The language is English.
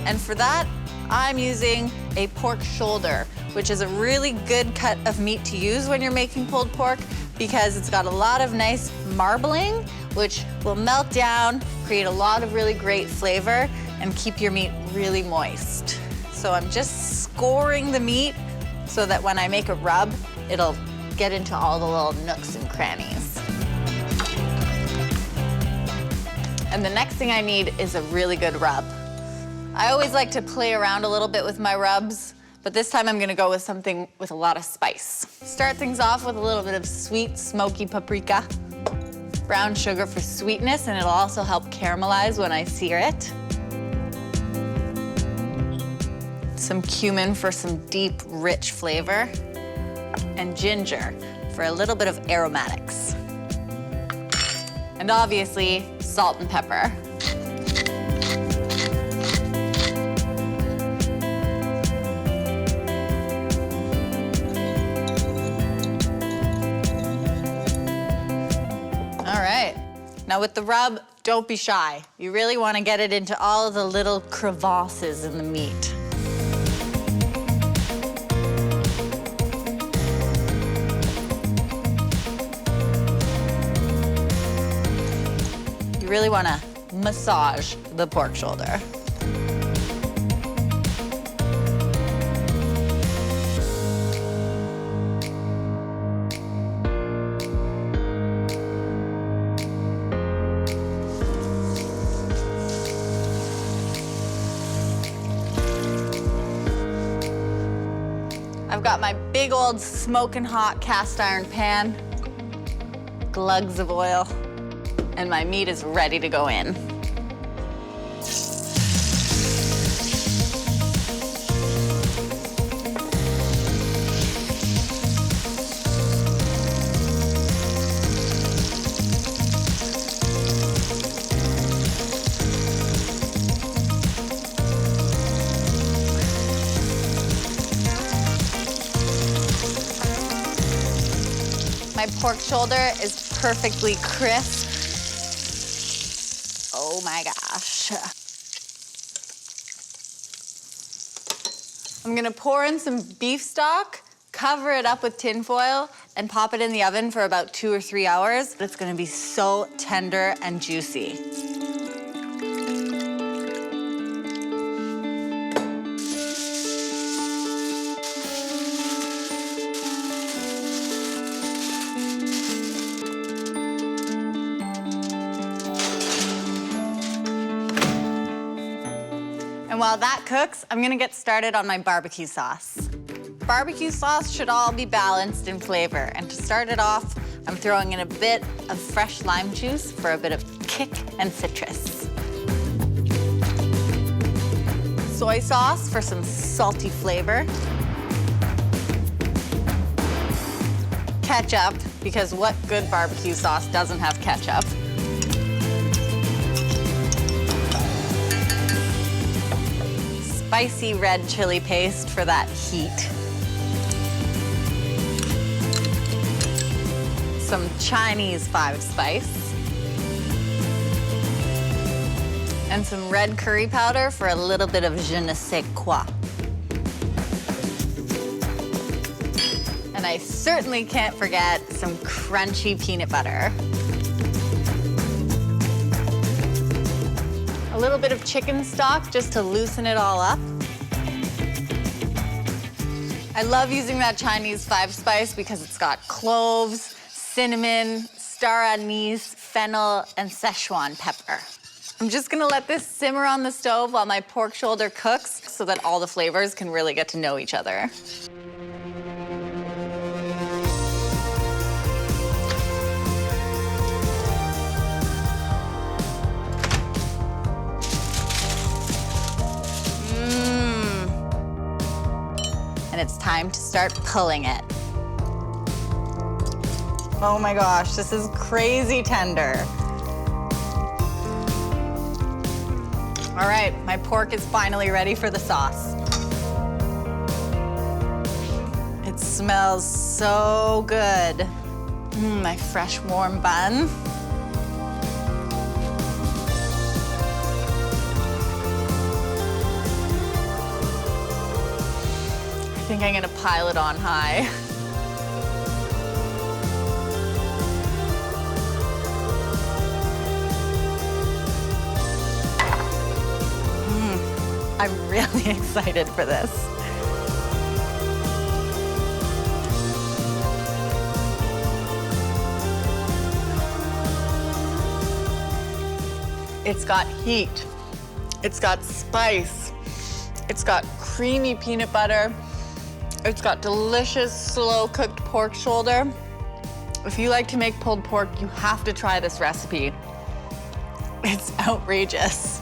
And for that, I'm using a pork shoulder, which is a really good cut of meat to use when you're making pulled pork because it's got a lot of nice marbling, which will melt down, create a lot of really great flavor, and keep your meat really moist. So I'm just scoring the meat so that when I make a rub, it'll get into all the little nooks and crannies. And the next thing I need is a really good rub. I always like to play around a little bit with my rubs, but this time I'm gonna go with something with a lot of spice. Start things off with a little bit of sweet, smoky paprika, brown sugar for sweetness, and it'll also help caramelize when I sear it. Some cumin for some deep, rich flavor, and ginger for a little bit of aromatics. And obviously, salt and pepper. All right, now with the rub, don't be shy. You really want to get it into all of the little crevasses in the meat. You really want to massage the pork shoulder. I've got my big old smoking hot cast iron pan, glugs of oil, and my meat is ready to go in. My pork shoulder is perfectly crisp. Oh my gosh. I'm gonna pour in some beef stock, cover it up with tin foil, and pop it in the oven for about 2 or 3 hours. It's gonna be so tender and juicy. And while that cooks, I'm gonna get started on my barbecue sauce. Barbecue sauce should all be balanced in flavor. And to start it off, I'm throwing in a bit of fresh lime juice for a bit of kick and citrus. Soy sauce for some salty flavor. Ketchup, because what good barbecue sauce doesn't have ketchup? Spicy red chili paste for that heat. Some Chinese 5-spice. And some red curry powder for a little bit of je ne sais quoi. And I certainly can't forget some crunchy peanut butter. A little bit of chicken stock just to loosen it all up. I love using that Chinese 5-spice because it's got cloves, cinnamon, star anise, fennel, and Szechuan pepper. I'm just gonna let this simmer on the stove while my pork shoulder cooks so that all the flavors can really get to know each other. And it's time to start pulling it. Oh my gosh, this is crazy tender. All right, my pork is finally ready for the sauce. It smells so good. My fresh, warm bun. think I'm gonna pile it on high. I'm really excited for this. It's got heat, it's got spice, it's got creamy peanut butter, it's got delicious slow-cooked pork shoulder. If you like to make pulled pork, you have to try this recipe. It's outrageous.